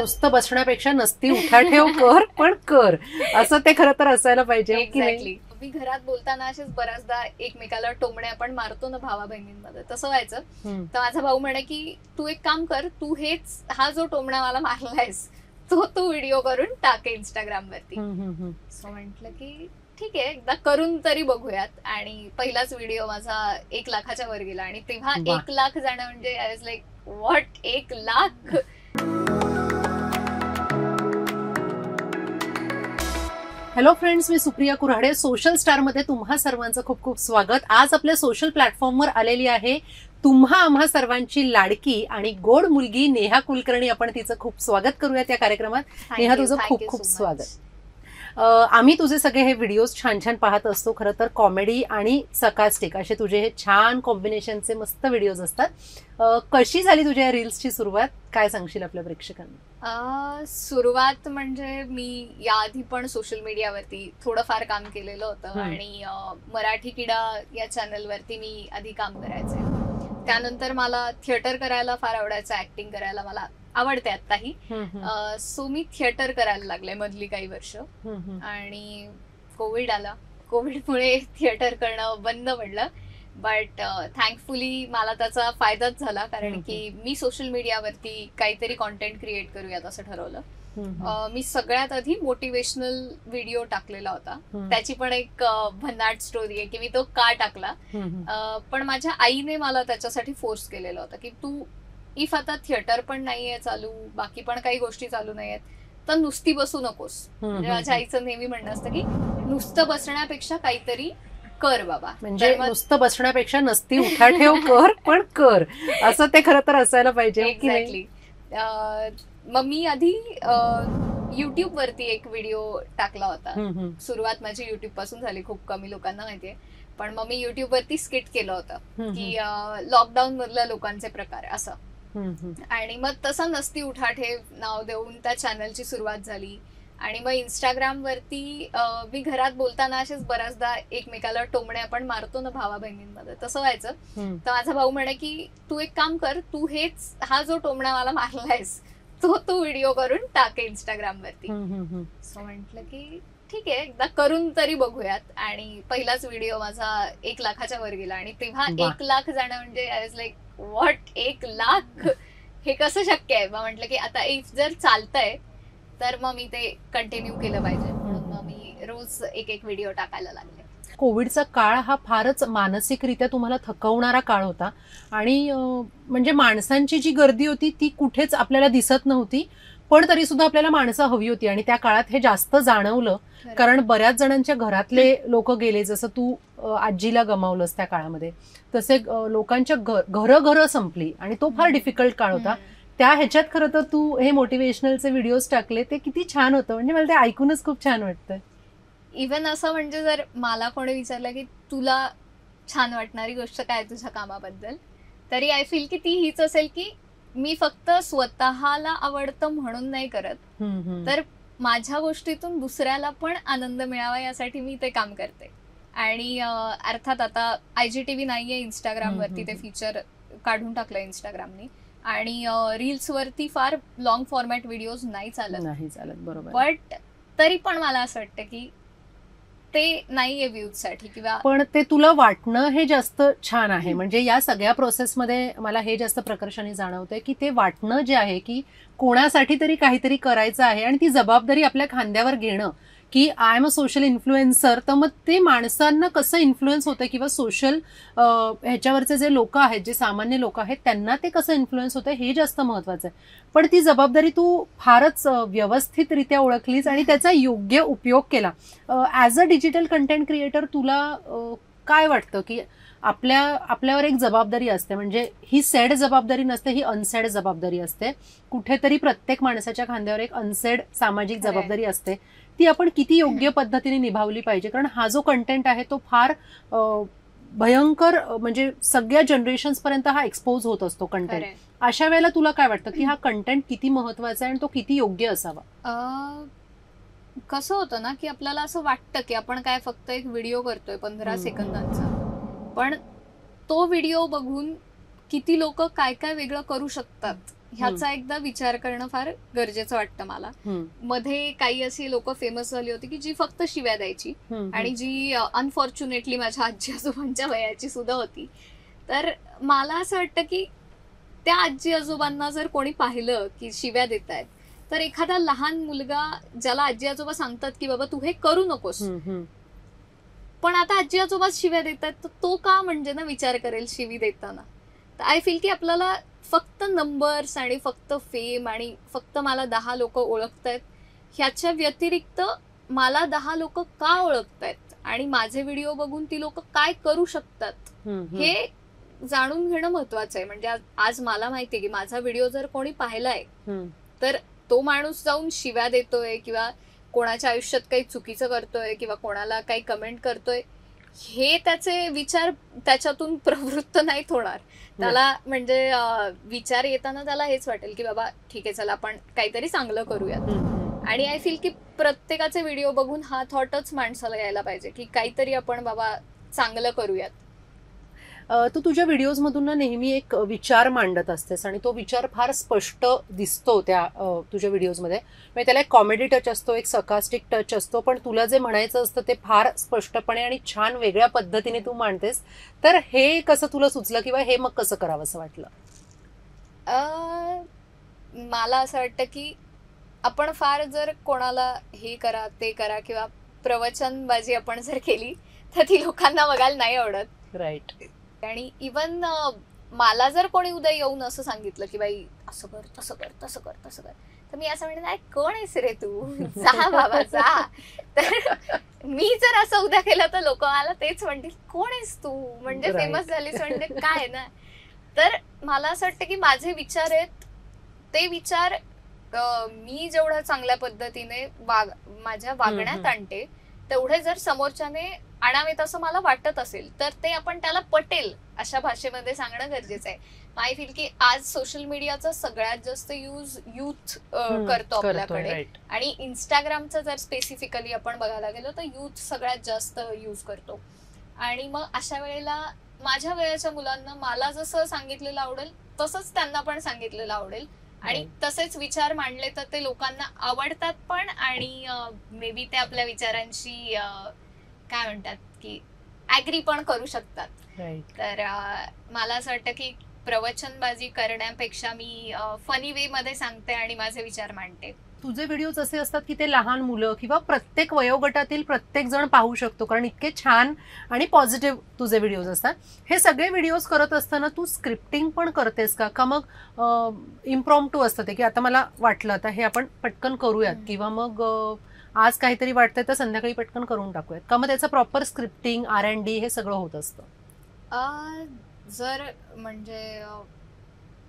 नुसतं बसण्यापेक्षा नसती उठाठेव कर पण कर, असं ते खरं तर असायला पाहिजे की नाही? मी घरात बोलताना असेच बऱ्याचदा एकमेकाला टोमणे आपण मारतो ना भावा बहिणींमध्ये, तसं व्हायचं. तर माझा भाऊ म्हणे की तू एक काम कर, तू हेच हा जो टोमणा मला मारलायस तो तू व्हिडिओ करून टाक इंस्टाग्राम वरती. सो म्हंटल की ठीक आहे, एकदा करून तरी बघूयात. आणि पहिलाच व्हिडिओ माझा 1 लाखाच्या वर गेला. आणि तेव्हा 1 लाख जाणं म्हणजे I was like what, 1 lakh. Hello friends, me Supriya Kurhade. Social star मध्ये तुम्हा सर्वांचं खूप खूप स्वागत. आज आपल्या सोशल प्लॅटफॉर्मवर आलेली आहे तुम्हा आम्हा सर्वांची लाडकी आणि गोड मुलगी नेहा कुलकर्णी. आपण तिचं खूप स्वागत करूयात या कार्यक्रमात. नेहा, तुझं खूप खूप स्वागत. आम्ही तुझे सगळे हे व्हिडिओज छान छान पाहत असतो. खरं तर कॉमेडी आणि सकास्टिक असे तुझे हे छान कॉम्बिनेशनचे मस्त व्हिडिओज असतात. कशी झाली तुझ्या रील्सची सुरुवात, काय सांगशील आपल्या प्रेक्षकांना? सुरुवात म्हणजे मी याआधी पण सोशल मीडियावरती थोडंफार काम केलेलं होतं. आणि मराठी किडा या चॅनलवरती मी आधी काम करायचे. त्यानंतर मला थिएटर करायला फार आवडायचं, ऍक्टिंग करायला मला आवडते आत्ताही. सो मी थिएटर करायला लागले मधली काही वर्ष. आणि कोविड आला. कोविडमुळे थिएटर करणं बंद पडलं. बट थँकफुली मला त्याचा फायदाच झाला, कारण की मी सोशल मीडियावरती काहीतरी कॉन्टेंट क्रिएट करूयात असं ठरवलं. मी सगळ्यात आधी मोटिवेशनल व्हिडिओ टाकलेला होता. त्याची पण एक भन्नाट स्टोरी आहे की मी तो का टाकला. पण माझ्या आईने मला त्याच्यासाठी फोर्स केलेलं होतं की तू इफ आता थिएटर पण नाहीये चालू, बाकी पण काही गोष्टी चालू नाहीयेत, तर नुसती बसू नकोस. माझ्या आईचं नेहमी म्हणणं असतं की नुसतं बसण्यापेक्षा काहीतरी कर बाबा. म्हणजे नुसतं बसण्यापेक्षा नसती उठाठेव कर पण कर, असं ते खरं तर असायला पाहिजे. एक्झॅक्टली. मग मी आधी युट्यूब वरती एक व्हिडिओ टाकला होता. सुरुवात माझी युट्यूब पासून झाली, खूप कमी लोकांना माहितीये. पण मग मी युट्यूब वरती स्किट केलं होतं की लॉकडाऊन मधल्या लोकांचे प्रकार असं. आणि मग तसं नसती उठाठेव नाव देऊन त्या चॅनलची सुरुवात झाली. आणि मग इंस्टाग्राम वरती मी घरात बोलताना असेच बऱ्याचदा एकमेकाला टोमणे आपण मारतो ना भावा बहिणींमध्ये, तसं व्हायचं. तर माझा भाऊ म्हणे की तू एक काम कर, तू हेच हा जो टोमणा मला मारलायस तो तू व्हिडिओ करून टाक इंस्टाग्राम वरती. सो म्हंटल की ठीक आहे, एकदा करून तरी बघूयात. आणि पहिलाच व्हिडिओ माझा 1 लाखाच्या वर गेला. आणि तेव्हा 1 लाख जाणं म्हणजे I was like what, 1 lakh, हे कसं शक्य आहे. मग म्हटलं की आता इफ जर चालतंय तर मग मी ते कंटिन्यू केलं पाहिजे. मग मी रोज एक व्हिडिओ टाकायला लागले. कोविडचा काळ हा फारच मानसिकरित्या तुम्हाला थकवणारा काळ होता. आणि म्हणजे माणसांची जी गर्दी होती ती कुठेच आपल्याला दिसत नव्हती, पण तरी सुद्धा आपल्याला माणसं हवी होती. आणि त्या काळात हे जास्त जाणवलं, कारण बऱ्याच जणांच्या घरातले लोक गेले. जसं तू आजीला गमावलंस त्या काळामध्ये, तसे लोकांच्या घरं संपली. आणि तो फार डिफिकल्ट काळ होता. त्या ह्याच्यात खरं तर तू हे मोटिवेशनलचे व्हिडिओज टाकले, ते किती छान होतं. म्हणजे मला ते ऐकूनच खूप छान वाटतं. इव्हन असं म्हणजे जर मला कोणी विचारलं की तुला छान वाटणारी गोष्ट काय तुझ्या कामाबद्दल, तरी आय फील की ती हीच असेल की मी फक्त स्वतःला आवडतं म्हणून नाही करत, तर माझ्या गोष्टीतून दुसऱ्याला पण आनंद मिळावा यासाठी मी ते काम करते. आणि अर्थात आता IGTV नाहीये इंस्टाग्राम वरती, ते फीचर काढून टाकलं इंस्टाग्रामनी. आणि रील्स वरती फार लॉंग फॉर्मॅट व्हिडिओज नाही चालत. बरोबर. बट तरी पण मला असं वाटतं की ते नाहीये व्ह्यूज साठी किंवा, पण ते तुला वाटणं हे जास्त छान आहे. म्हणजे या सगळ्या प्रोसेसमध्ये मला हे जास्त प्रकर्षाने जाणवतंय की ते वाटणं जे आहे की कोणासाठी तरी काहीतरी करायचं आहे, आणि ती जबाबदारी आपल्या खांद्यावर घेणं की I am a social influencer. तर मग ते माणसांना कसं इन्फ्लुएन्स होतं, किंवा सोशल ह्याच्यावरचे जे लोक आहेत, जे सामान्य लोक आहेत, त्यांना ते कसं इन्फ्लुएन्स होतं हे जास्त महत्वाचं आहे. पण ती जबाबदारी तू फारच व्यवस्थितरित्या ओळखलीस आणि त्याचा योग्य उपयोग केला. As a digital content creator तुला काय वाटतं की आपल्यावर एक जबाबदारी असते, म्हणजे ही सेड जबाबदारी नसते, ही अनसेड जबाबदारी असते. कुठेतरी प्रत्येक माणसाच्या खांद्यावर एक अनसेड सामाजिक जबाबदारी असते. ती आपण किती योग्य पद्धतीने निभावली पाहिजे, कारण हा जो कंटेंट आहे तो फार भयंकर, म्हणजे सगळ्या जनरेशन्स पर्यंत हा एक्सपोज होत असतो कंटेंट. अशा वेळेला तुला काय वाटतं की हा कंटेंट किती महत्वाचा आहे आणि तो किती योग्य असावा? कसं होतं ना की आपल्याला असं वाटतं की आपण काय फक्त एक व्हिडिओ करतोय 15 सेकंदांचा, पण तो व्हिडिओ बघून किती लोक काय काय वेगळं करू शकतात ह्याचा एकदा विचार करणं फार गरजेचं वाटतं मला. मध्ये काही अशी लोक फेमस झाली होती की जी फक्त शिव्या द्यायची आणि जी अनफॉर्च्युनेटली माझ्या आजी आजोबांच्या वयाची सुद्धा होती. तर मला असं वाटतं की त्या आजी आजोबांना जर कोणी पाहिलं की शिव्या देत आहेत, तर एखादा लहान मुलगा ज्याला आजी आजोबा सांगतात की बाबा तू हे करू नकोस, पण आता आजी आजोबाच शिव्या देतात, तर तो का म्हणजे ना विचार करेल शिवी देताना. तर आय फील की आपल्याला फक्त नंबर्स आणि फक्त फेम आणि फक्त मला 10 लोक ओळखतायत ह्याच्या व्यतिरिक्त मला 10 लोक का ओळखतायत आणि माझे व्हिडिओ बघून ती लोक काय करू शकतात हे जाणून घेणं महत्वाचं आहे. म्हणजे आज मला माहितीये की माझा व्हिडिओ जर कोणी पाहिलाय तर तो माणूस जाऊन शिव्या देतोय किंवा कोणाच्या आयुष्यात काही चुकीचं करतोय किंवा कोणाला काही कमेंट करतोय हे त्याचे विचार त्याच्यातून प्रवृत्त नाहीत होणार. त्याला म्हणजे विचार येताना त्याला हेच वाटेल की बाबा ठीक आहे चला आपण काहीतरी चांगलं करूयात. आणि आय फील की प्रत्येकाचे व्हिडिओ बघून हा थॉटच माणसाला यायला पाहिजे की काहीतरी आपण बाबा चांगलं करूयात. तू तुझ्या व्हिडिओज मधून ना नेहमी एक विचार मांडत असतेस आणि तो विचार फार स्पष्ट दिसतो त्या तुझ्या व्हिडिओज मध्ये. म्हणजे त्याला एक कॉमेडी टच असतो, एक सरकास्टिक टच असतो, पण तुला जे म्हणायचं असतं ते फार स्पष्टपणे आणि छान वेगळ्या पद्धतीने तू मांडतेस. तर हे कसं तुला सुचलं किंवा हे मग कसं करावं असं वाटलं? मला असं वाटतं की आपण फार जर कोणाला हे करा ते करा किंवा प्रवचनबाजी आपण जर केली तर ती लोकांना बघायला नाही आवडत. राईट. आणि इवन मला जर कोणी उद्या येऊन असं सांगितलं की बाई असं कर तसं कर तसं कर तसं कर, तर मी असं म्हणेन नाही कोण आहेस रे तू, जा बाबा जा. तर मी जर असं उद्या केलं तर लोक मला तेच म्हणतील कोण आहेस तू, म्हणजे फेमस झालीस म्हणजे काय ना. तर मला असं वाटतं की माझे विचार आहेत ते विचार मी जेवढ्या चांगल्या पद्धतीने माझ्या वागण्यात आणते तेवढे जर समोरच्याने आणावेत असं मला वाटत असेल तर ते आपण त्याला पटेल अशा भाषेमध्ये सांगणं गरजेचं आहे. आय फील की आज सोशल मीडियाचा सगळ्यात जास्त यूज यूथ करतो आपल्याकडे आणि इंस्टाग्रामचा जर स्पेसिफिकली आपण बघायला गेलो तर यूथ सगळ्यात जास्त यूज करतो. आणि मग अशा वेळेला माझ्या वयाच्या मुलांना मला जसं सांगितलेलं आवडेल तसंच त्यांना पण सांगितलेलं आवडेल आणि तसेच विचार मांडले तर ते लोकांना आवडतात पण आणि मे बी ते आपल्या विचारांशी काय म्हणतात की ऍग्री पण करू शकतात. तर मला असं वाटतं की प्रवचनबाजी करण्यापेक्षा मी फनी वे मध्ये सांगते आणि माझे विचार मांडते. तुझे व्हिडिओज असे असतात की ते लहान मुलं किंवा प्रत्येक वयोगटातील प्रत्येक जण पाहू शकतो, कारण इतके छान आणि पॉझिटिव्ह तुझे व्हिडिओज असतात. हे सगळे व्हिडिओज करत असताना तू स्क्रिप्टिंग पण करतेस का मग इम्प्रॉम्प्टू असतं ते की आता मला वाटलं आता हे आपण पटकन करूयात किंवा मग आज काहीतरी वाटतंय तर संध्याकाळी पटकन करून टाकूयात, का मग त्याचं प्रॉपर स्क्रिप्टिंग R&D हे सगळं होत असतं? जर म्हणजे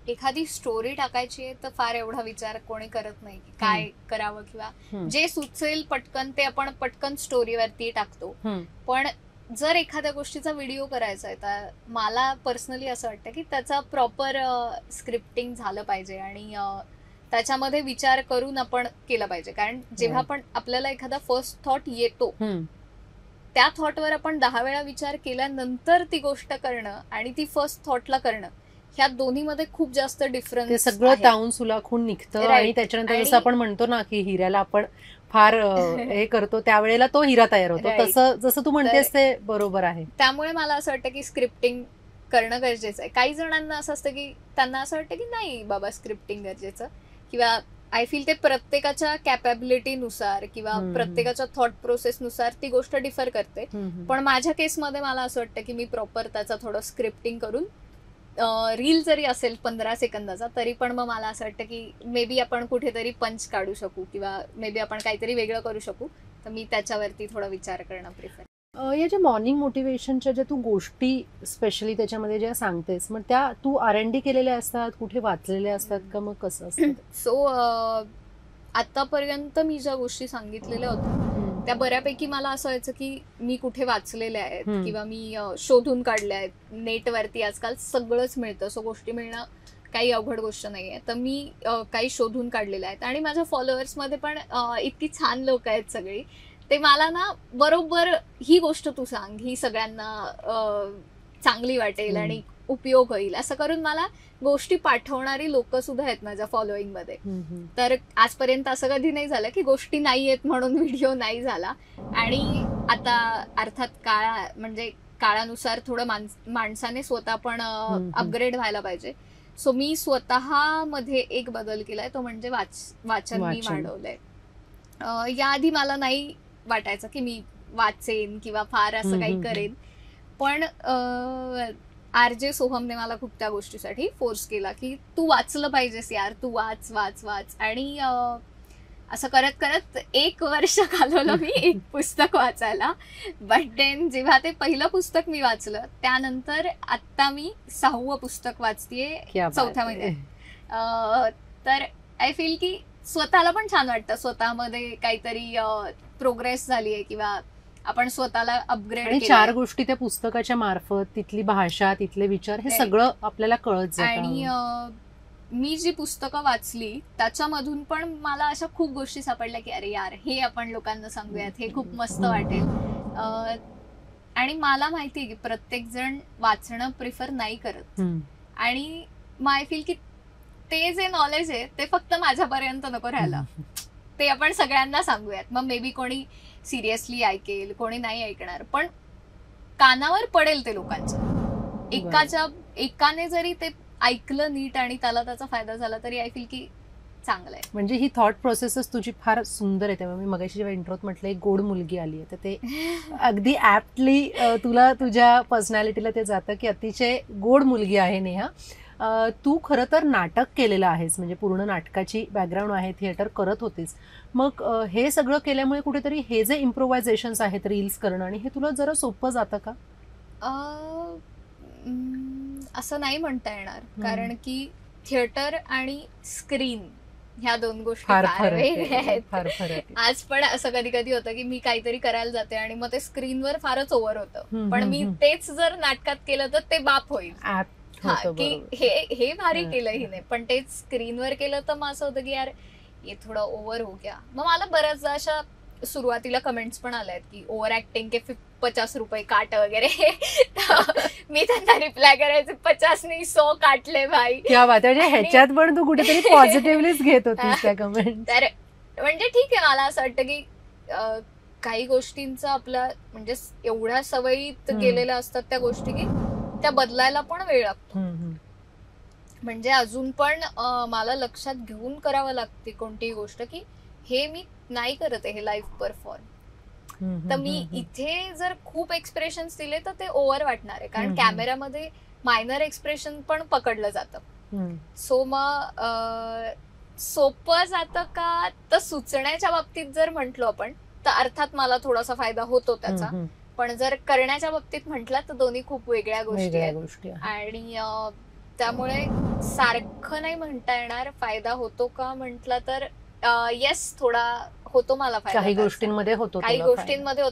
एखादी स्टोरी टाकायची आहे तर फार एवढा विचार कोणी करत नाही की काय करावं किंवा जे सुचेल पटकन ते आपण पटकन स्टोरीवरती टाकतो. पण जर एखाद्या गोष्टीचा व्हिडिओ करायचा आहे तर मला पर्सनली असं वाटतं की त्याचा प्रॉपर स्क्रिप्टिंग झालं पाहिजे आणि त्याच्यामध्ये विचार करून आपण केलं पाहिजे. कारण जेव्हा आपण आपल्याला एखादा फर्स्ट थॉट येतो त्या थॉटवर आपण 10 वेळा विचार केल्यानंतर ती गोष्ट करणं आणि ती फर्स्ट थॉटला करणं ह्या दोन्हीमध्ये खूप जास्त डिफरन्स. ते सगळं तावून सुलाखून निघतं आणि त्याच्यानंतर जसं आपण म्हणतो ना की हिऱ्याला आपण फार हे करतो त्यावेळेला तो हिरा तयार होतो, तसं जसं तू म्हणतेस ते बरोबर आहे. त्यामुळे मला असं वाटतं की स्क्रिप्टिंग करणं गरजेचं आहे. काही जणांना असं असतं की त्यांना असं वाटतं की नाही बाबा स्क्रिप्टिंग गरजेचं किंवा आय फील ते प्रत्येकाच्या कॅपॅबिलिटीनुसार किंवा प्रत्येकाच्या थॉट प्रोसेसनुसार ती गोष्ट डिफर करते. पण माझ्या केसमध्ये मला असं वाटतं की मी प्रॉपर त्याचा थोडं स्क्रिप्टिंग करून रील जरी असेल 15 सेकंदाचा तरी पण मग मला असं वाटतं की मे बी आपण कुठेतरी पंच काढू शकू किंवा मे बी आपण काहीतरी वेगळं करू शकू, तर मी त्याच्यावरती थोडा विचार करणं प्रिफर. या ज्या मॉर्निंग मोटिवेशनच्या ज्या तू गोष्टी स्पेशली त्याच्यामध्ये ज्या सांगतेस मग त्या तू R&D केलेल्या असतात, कुठे वाचलेल्या असतात का मग कसं असतं? सो आतापर्यंत मी ज्या गोष्टी सांगितलेल्या होत्या त्या बऱ्यापैकी मला असं व्हायचं की मी कुठे वाचलेल्या आहेत किंवा मी शोधून काढल्या आहेत. नेटवरती आजकाल सगळंच मिळतं, सो गोष्टी मिळणं काही अवघड गोष्ट नाहीये. तर मी काही शोधून काढलेल्या आहेत आणि माझ्या फॉलोअर्स मध्ये पण इतकी छान लोक आहेत सगळी, ते मला ना बरोबर ही गोष्ट तू सांग ही सगळ्यांना चांगली वाटेल आणि उपयोग होईल असं करून मला गोष्टी पाठवणारी लोक सुद्धा आहेत माझ्या फॉलोईंग मध्ये. तर आजपर्यंत असं कधी नाही झालं की गोष्टी नाही आहेत म्हणून व्हिडिओ नाही झाला. आणि आता अर्थात काळानुसार थोडं माणसाने स्वतः पण अपग्रेड व्हायला पाहिजे. सो मी स्वतः मध्ये एक बदल केलाय, तो म्हणजे वाचन मी वाढवलंय. याआधी मला नाही वाटायचं की मी वाचेन किंवा फार असं काही करेन, पण आरजे सोहमने मला खूप त्या गोष्टीसाठी फोर्स केला की तू वाचलं पाहिजेस यार, तू वाच वाच वाच. आणि असं करत करत 1 वर्ष घालवलं मी एक पुस्तक वाचायला. बट देन जेव्हा ते पहिलं पुस्तक मी वाचलं त्यानंतर आता मी 6वं पुस्तक वाचतेय 4थ्या महिन्यात. तर आय फील की स्वतःला पण छान वाटतं, स्वतःमध्ये काहीतरी प्रोग्रेस झालीये किंवा आपण स्वतःला अपग्रेड केलं. 4 गोष्टी त्या पुस्तकाच्या मार्फत, तिथली भाषा, तिथले विचार, हे सगळं आपल्याला कळत जातं. आणि मी जी पुस्तकं वाचली त्याच्यामधून पण मला अशा खूप गोष्टी सापडल्या की अरे यार, हे आपण लोकांना सांगूयात, हे खूप मस्त वाटेल. आणि मला माहितीये की प्रत्येक जण वाचणं प्रिफर नाही करत. आणि आय फील की ते जे नॉलेज आहे ते फक्त माझ्यापर्यंत नको राहायला, ते आपण सगळ्यांना सांगूयात. मग मे बी कोणी सिरियसली ऐकेल, कोणी नाही ऐकणार, पण कानावर पडेल ते लोकांच्या. एकाने जरी ते ऐकलं नीट आणि त्याचा फायदा झाला तरी आय फील की चांगलं आहे. म्हणजे ही थॉट प्रोसेसच तुझी फार सुंदर आहे. तेव्हा मी मगाशी जेव्हा इंट्रोत म्हटलं एक गोड मुलगी आली आहे, तर ते अगदी ऍप्टली तुला, तुझ्या पर्सनॅलिटीला ते जातं की अतिशय गोड मुलगी आहे नेहा. तू खरं तर नाटक केलेलं आहेस, म्हणजे पूर्ण नाटकाची बॅकग्राऊंड आहे, थिएटर करत होतीस. मग हे सगळं केल्यामुळे कुठेतरी हे जे इम्प्रोव्हायझेशन्स आहेत, रील्स करणं, आणि हे तुला जरा सोपं जातं का? असं नाही म्हणता येणार, कारण की थिएटर आणि स्क्रीन ह्या 2 गोष्टी फार वेगळ्या आहेत. आज पण असं कधी कधी होतं की मी काहीतरी करायला जाते आणि मग ते स्क्रीनवर फारच ओव्हर होतं, पण मी तेच जर नाटकात केलं तर ते बाप होईल. की हे भारी केलं हिने, पण तेच स्क्रीनवर केलं तर मग असं होतं की यार हे थोडं ओव्हर हो गया. मग मला बऱ्याचदा अशा सुरुवातीला कमेंट्स पण आल्या की ओव्हर ऍक्टिंग के 50 रुपये काट वगैरे. मी त्यांना रिप्लाय करायचे 50 नाही 100 काटले भाई. क्या बात आहे. ह्याच्यात पण तू कुठेतरी पॉझिटिव्हलीच घेत होतीस त्या कमेंट. तर म्हणजे ठीक आहे, मला असं वाटतं की काही गोष्टींचा आपला म्हणजे एवढ्या सवयीत गेलेल्या असतात त्या गोष्टी की त्या बदलायला पण वेळ लागतो. म्हणजे अजून पण मला लक्षात घेऊन करावं लागते कोणतीही गोष्ट की हे मी नाही करत आहे हे लाईव्ह परफॉर्म. तर मी इथे जर खूप एक्सप्रेशन्स दिले तर ते ओव्हर वाटणार आहे, कारण कॅमेऱ्यामध्ये मायनर एक्सप्रेशन पण पकडलं जातं. सो मग सोपं जातं का, तर सुचण्याच्या बाबतीत जर म्हंटलो आपण तर अर्थात मला थोडासा फायदा होतो त्याचा, पण जर करण्याच्या बाबतीत म्हटलं तर दोन्ही खूप वेगळ्या गोष्टी आहेत. आणि त्यामुळे सारखं नाही म्हणता येणार फायदा होतो का म्हटलं तर येस, थोडा होतो मला फायदा. काही गोष्टींमध्ये होतो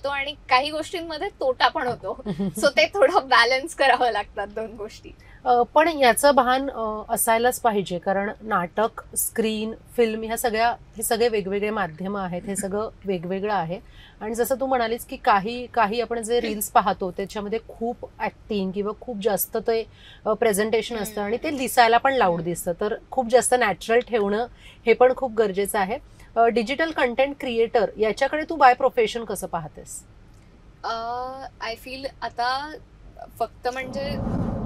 आणि काही गोष्टींमध्ये तोटा पण होतो. सो ते थोडं बॅलन्स करावं लागतात 2 गोष्टी. पण याचं भान असायलाच पाहिजे, कारण नाटक, स्क्रीन, फिल्म हे सगळे वेगवेगळे माध्यम आहेत, हे सगळं वेगवेगळं आहे. आणि जसं तू म्हणालीस की काही आपण जे रील्स पाहतो त्याच्यामध्ये खूप ऍक्टिंग किंवा खूप जास्त ते प्रेझेंटेशन असतं आणि ते दिसायला पण लाऊड दिसतं, तर खूप जास्त नॅचरल ठेवणं हे पण खूप गरजेचं आहे. डिजिटल कंटेंट क्रिएटर याच्याकडे तू बाय प्रोफेशन कसं पाहतेस? आय फील आता फक्त म्हणजे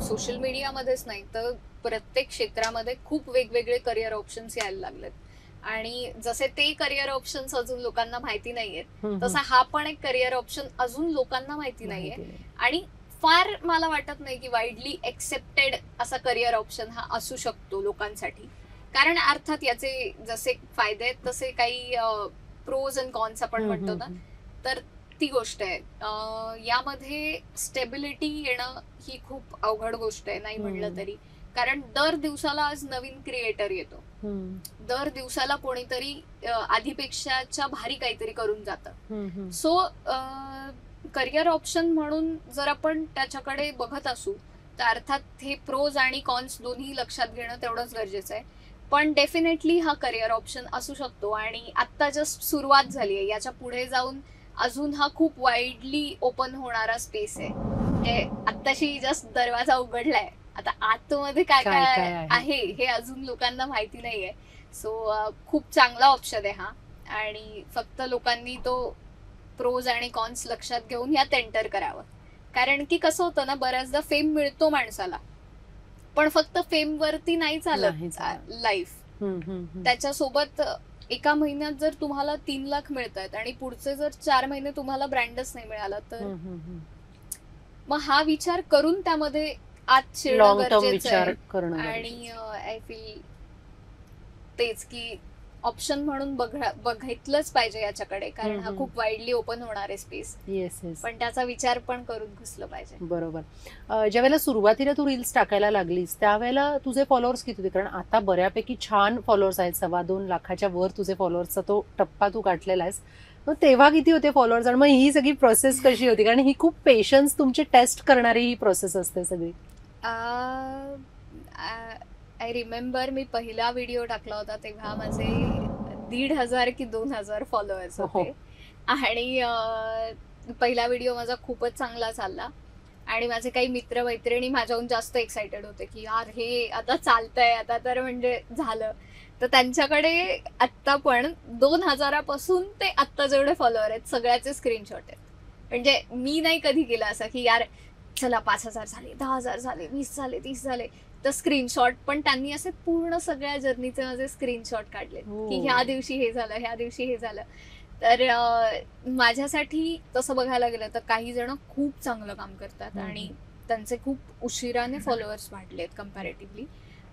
सोशल मीडियामध्येच नाही तर प्रत्येक क्षेत्रामध्ये खूप वेगवेगळे करिअर ऑप्शन्स यायला लागलेत. आणि जसे ते करिअर ऑप्शन्स अजून लोकांना माहिती नाहीयेत, तसा हा पण एक करिअर ऑप्शन अजून लोकांना माहिती नाहीये. आणि फार मला वाटत नाही की वाईडली एक्सेप्टेड असा करिअर ऑप्शन हा असू शकतो लोकांसाठी, कारण अर्थात याचे जसे फायदे आहेत तसे काही प्रोज अँड कॉन्स आपण म्हणतो ना, तर ती गोष्ट आहे. यामध्ये स्टेबिलिटी येणं ही खूप अवघड गोष्ट आहे नाही म्हणलं तरी, कारण दर दिवसाला आज नवीन क्रिएटर येतो, दर दिवसाला कोणीतरी आधीपेक्षाच्या भारी काहीतरी करून जातं. सो करिअर ऑप्शन म्हणून जर आपण त्याच्याकडे बघत असू तर अर्थात हे प्रोज आणि कॉन्स दोन्ही लक्षात घेणं तेवढंच गरजेचं आहे. पण डेफिनेटली हा करिअर ऑप्शन असू शकतो आणि आता जस्ट सुरुवात झाली आहे, याच्या पुढे जाऊन अजून हा खूप वाईडली ओपन होणारा स्पेस आहे. आत्ताशी जस्ट दरवाजा उघडलाय, आता आतमध्ये काय काय काय आहे. आहे हे अजून लोकांना माहिती नाहीये. सो खूप चांगला ऑप्शन आहे हा, आणि फक्त लोकांनी तो प्रोज आणि कॉन्स लक्षात घेऊन यात एंटर करावं. कारण की कसं होतं ना, बऱ्याचदा फेम मिळतो माणसाला, पण फक्त फेम वरती नाही चालत लाईफ. त्याच्यासोबत एका महिन्यात जर तुम्हाला 3 लाख मिळतात आणि पुढचे जर 4 महिने तुम्हाला ब्रँडच नाही मिळाला, तर मग हा विचार करून त्यामध्ये आत शिरणं गरजेचं आहे. आणि आय फील तेच की ऑप्शन म्हणून बघितलंच पाहिजे याच्याकडे, कारण हा खूप वाईडली ओपन होणार आहे स्पेस. पण त्याचा विचार पण करून घुसलं पाहिजे. बरोबर. ज्या वेळेला सुरुवातीला तू रील्स टाकायला लागलीस त्यावेळेला तुझे फॉलोअर्स किती होते? कारण आता बऱ्यापैकी छान फॉलोअर्स आहेत, 2.25 लाखाच्या वर तुझे फॉलोअर्सचा तो टप्पा तू गाठलेला आहेस. मग तेव्हा किती होते फॉलोअर्स, आणि मग ही सगळी प्रोसेस कशी होती? कारण ही खूप पेशन्स तुमची टेस्ट करणारी ही प्रोसेस असते सगळी. आय रिमेंबर मी पहिला व्हिडिओ टाकला होता तेव्हा माझे 1,500 की 2,000 फॉलोअर्स होते. आणि पहिला व्हिडिओ माझा खूपच चांगला चालला, आणि माझे काही मित्र मैत्रिणी माझ्याहून जास्त एक्साइटेड होते की यार हे आता चालतंय, आता तर म्हणजे झालं. तर त्यांच्याकडे आत्ता पण 2,000 पासून ते आत्ता जेवढे फॉलोअर आहेत सगळ्याचे स्क्रीनशॉट आहेत. म्हणजे मी नाही कधी केलं असं की यार चला 5,000 झाले, 10,000 झाले, 20 झाले, 30 झाले, तर स्क्रीनशॉट. पण त्यांनी असे पूर्ण सगळ्या जर्नीचे माझे स्क्रीनशॉट काढले की ह्या दिवशी हे झालं, ह्या दिवशी हे झालं. तर माझ्यासाठी तसं बघायला गेलं तर काही जण खूप चांगलं काम करतात आणि त्यांचे खूप उशिराने फॉलोअर्स वाढलेत कम्पॅरेटिव्हली.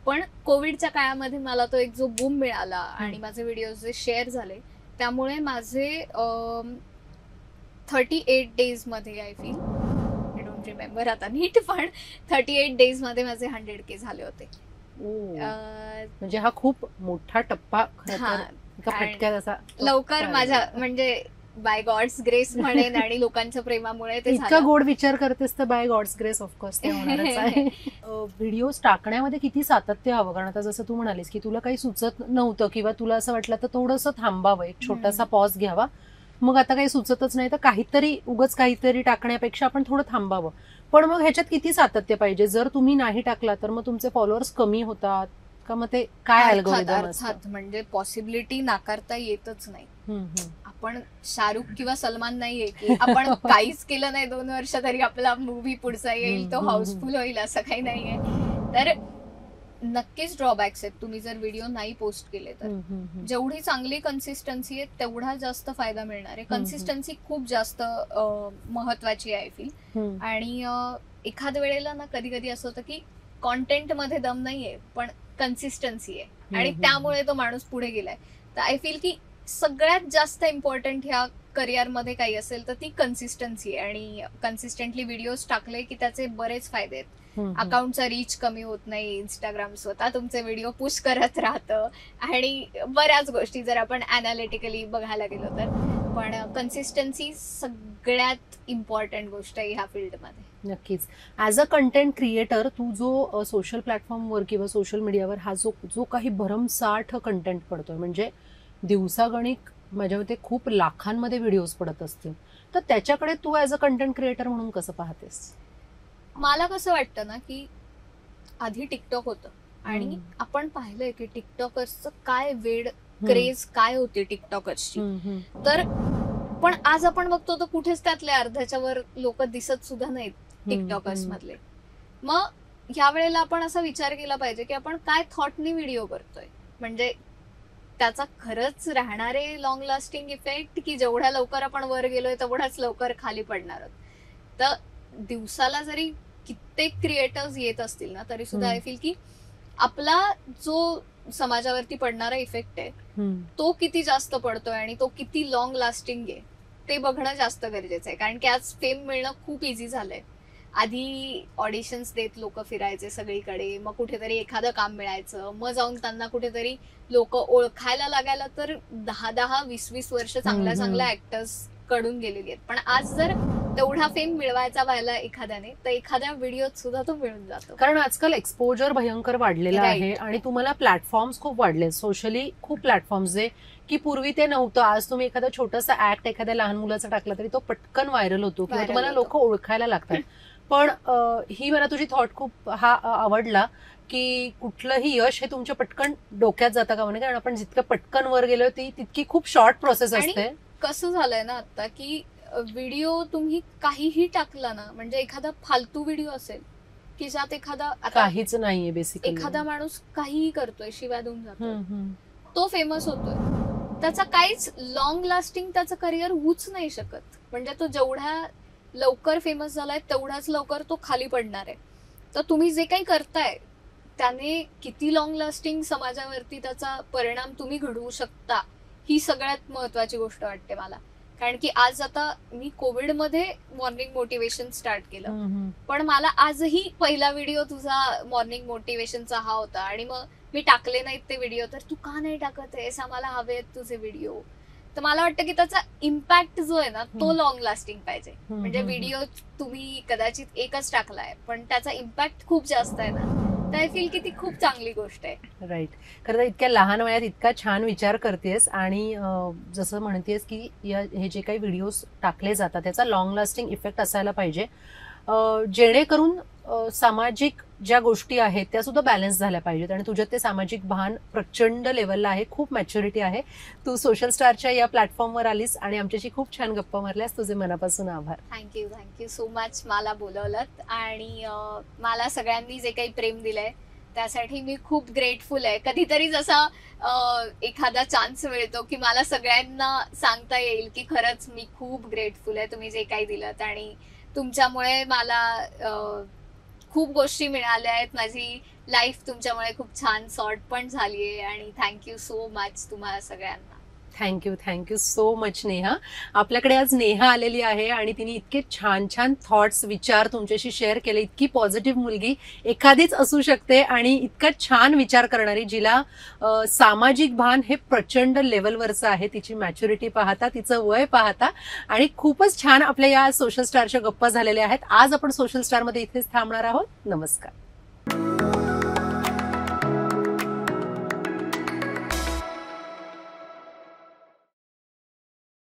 पण कोविडच्या काळामध्ये मला तो एक जो बूम मिळाला आणि माझे व्हिडिओज जे शेअर झाले, त्यामुळे माझे 38 डेज मध्ये I feel, I don't remember आता नीट, पण 38 डेज मध्ये माझे 100K झाले होते. म्हणजे हा खूप मोठा टप्पा फटक्यात असा लवकर माझ्या म्हणजे बाय गॉड्स ग्रेस म्हणेन आणि लोकांच्या प्रेमामुळे ते इतका गोड विचार करतेस तर बाय गॉड्स ग्रेस ऑफकोर्स ते होणारच आहे. व्हिडिओज टाकण्यामध्ये किती सातत्य हवं? कारण आता जसं तू म्हणालीस की तुला काही सुचत नव्हतं किंवा तुला असं वाटलं तर थोडंसं थांबावं, एक छोटासा पॉज घ्यावा, मग आता काही सुचतच नाही तर काहीतरी उगाच काहीतरी टाकण्यापेक्षा आपण थोडं थांबावं. पण मग ह्याच्यात किती सातत्य पाहिजे? जर तुम्ही नाही टाकला तर मग तुमचे फॉलोअर्स कमी होतात का? मग ते काय अल्गोरिदम असतं? म्हणजे पॉसिबिलिटी नाकारता येतच नाही. आपण शाहरुख किंवा सलमान नाहीये की आपण काहीच केलं नाही 2 वर्ष तरी आपला मूवी पुढचा येईल, तो हाऊसफुल होईल, असं काही नाहीये. तर नक्कीच ड्रॉबॅक्स आहेत तुम्ही जर व्हिडिओ नाही पोस्ट केले तर. जेवढी चांगली कन्सिस्टन्सी आहे तेवढा जास्त फायदा मिळणार आहे. कन्सिस्टन्सी खूप जास्त महत्वाची आहे आय फील. आणि एखाद्या वेळेला ना कधी कधी असं होतं की कॉन्टेंट मध्ये दम नाहीये पण कन्सिस्टन्सी आहे, आणि त्यामुळे तो माणूस पुढे गेलाय. तर आय फील की सगळ्यात जास्त इम्पॉर्टंट ह्या करिअरमध्ये काही असेल तर ती कन्सिस्टन्सी आहे. आणि कन्सिस्टंटली व्हिडिओज टाकले की त्याचे बरेच फायदे आहेत. अकाउंटचा रीच कमी होत नाही, इंस्टाग्राम स्वतः तुमचे व्हिडिओ पुश करत राहतं, आणि बऱ्याच गोष्टी जर आपण अनालिटिकली बघायला गेलो तर. पण कन्सिस्टन्सी सगळ्यात इम्पॉर्टंट गोष्ट आहे ह्या फील्डमध्ये. नक्कीच. ऍज अ कंटेंट क्रिएटर तू जो सोशल प्लॅटफॉर्मवर किंवा सोशल मीडियावर हा जो काही भरमसाठ कंटेंट पडतोय, म्हणजे दिवसागणिक माझ्या मते खूप लाखांमध्ये व्हिडिओज पडत असतील, तर त्याच्याकडे तू ऍज अ कंटेंट क्रिएटर म्हणून कसं पाहतेस? मला कसं वाटतं ना की आधी टिकटॉक होतं आणि आपण पाहिलंय की टिकटॉकर्सचं काय वेड क्रेज काय होती टिकटॉकर्सची. तर पण आज आपण बघतो तर कुठेच त्यातले अर्ध्याच्या वर लोक दिसत सुद्धा नाहीत टिकटॉकर्स मधले. मग ह्या वेळेला आपण असा विचार केला पाहिजे की आपण काय थॉटनी व्हिडिओ करतोय, म्हणजे त्याचा खरंच राहणारे लॉंग लास्टिंग इफेक्ट की जेवढ्या लवकर आपण वर गेलोय तेवढ्याच लवकर खाली पडणार आहोत. तर दिवसाला जरी कित्येक क्रिएटर्स येत असतील ना तरी सुद्धा आय फील की आपला जो समाजावरती पडणारा इफेक्ट आहे तो किती जास्त पडतोय आणि तो किती लॉंग लास्टिंग आहे ते बघणं जास्त गरजेचं आहे. कारण की आज फेम मिळणं खूप इझी झालंय. आधी ऑडिशन्स देत लोक फिरायचे सगळीकडे, मग कुठेतरी एखादं काम मिळायचं, मग जाऊन त्यांना कुठेतरी लोक ओळखायला लागायला तर 10-20 वर्ष चांगल्या चांगल्या ऍक्टर्स कडून गेलेली आहेत. पण आज जर तेवढा फेम मिळवायचा व्हायला एखाद्याने तर एखाद्या व्हिडिओत सुद्धा तो मिळून जातो. कारण आजकाल एक्सपोजर भयंकर वाढलेला आहे आणि तुम्हाला प्लॅटफॉर्म्स खूप वाढले, सोशली खूप प्लॅटफॉर्म्स जे की पूर्वी ते नव्हतं. आज तुम्ही एखादा छोटासा ऍक्ट एखाद्या लहान मुलाचा टाकला तरी तो पटकन व्हायरल होतो किंवा तुम्हाला लोक ओळखायला लागतात. पण ही मला तुझी थॉट खूप आवडला की कुठलंही यश हे तुमच्या पटकन डोक्यात जातं का म्हणे, कारण आपण जितकं पटकन वर गेलो ती तितकी खूप शॉर्ट प्रोसेस असते. कसं झालंय ना आता की व्हिडिओ तुम्ही काहीही टाकला ना, म्हणजे एखादा फालतू व्हिडिओ असेल की ज्यात एखादा काहीच नाहीये बेसिकली, एखादा माणूस काहीही करतोय, शिव्या देऊन जातोय, तो फेमस होतोय, त्याचा काहीच लॉंग लास्टिंग त्याचं करिअर होऊच नाही शकत. म्हणजे तो जेवढ्या लवकर फेमस झालाय तेवढाच लवकर तो खाली पडणार आहे. तर तुम्ही जे काही करताय त्याने किती लॉंग लास्टिंग समाजावरती त्याचा परिणाम तुम्ही घडवू शकता, ही सगळ्यात महत्वाची गोष्ट वाटते मला. कारण की आज आता मी कोविडमध्ये मॉर्निंग मोटिवेशन स्टार्ट केलं, पण मला आजही पहिला व्हिडिओ तुझा मॉर्निंग मोटिवेशनचा हा होता, आणि मग मी टाकले नाहीत ते व्हिडिओ. तर तू का नाही टाकत आहेस, आम्हाला हवेत तुझे व्हिडिओ. तर मला वाटतं की त्याचा इम्पॅक्ट जो आहे ना तो लॉंग लास्टिंग पाहिजे. म्हणजे व्हिडिओ तुम्ही कदाचित एकच टाकलाय पण त्याचा इम्पॅक्ट खूप जास्त आहे ना, तर आय फील की ती खूप चांगली गोष्ट आहे. राईट. खरं तर इतक्या लहान वयात इतका छान विचार करतेस, आणि जसं म्हणतेस की हे जे काही व्हिडिओज टाकले जातात त्याचा लॉंग लास्टिंग इफेक्ट असायला पाहिजे, जेणेकरून सामाजिक ज्या गोष्टी आहेत त्या सुद्धा बॅलन्स झाल्या पाहिजेत. आणि तुझ्यात ते सामाजिक भान प्रचंड लेवलला आहे, खूप मॅच्युरिटी आहे. तू सोशल स्टारच्या या प्लॅटफॉर्मवर आलीस आणि आमच्याशी खूप छान गप्पा मारल्यास, तुझे मनापासून आभार. थँक्यू सो मच मला बोलवलं, आणि मला सगळ्यांनी जे काही प्रेम दिलंय त्यासाठी मी खूप ग्रेटफुल आहे. कधीतरी जसा एखादा चान्स मिळतो की मला सगळ्यांना सांगता येईल की खरंच मी खूप ग्रेटफुल आहे, तुम्ही जे काही दिलं, आणि तुमच्यामुळे मला खूप गोष्टी मिळाल्या आहेत. माझी लाईफ तुमच्यामुळे खूप छान सॉर्ट पण झालीये, आणि थँक्यू सो मच तुम्हाला सगळ्यांना. Thank you so much Neha. आपल्याकडे आज नेहा आलेली आहे आणि तिने इतके छान छान थॉट्स, विचार तुमच्याशी शेअर केले. इतकी पॉझिटिव्ह मुलगी एखादीच असू शकते, आणि इतका छान विचार करणारी, जिला सामाजिक भान हे प्रचंड लेवलवरचं आहे. तिची मॅच्युरिटी पाहता, तिचं वय पाहता, आणि खूपच छान आपल्या या सोशल स्टारच्या गप्पा झालेल्या आहेत. आज आपण सोशल स्टारमध्ये इथेच थांबणार आहोत. नमस्कार.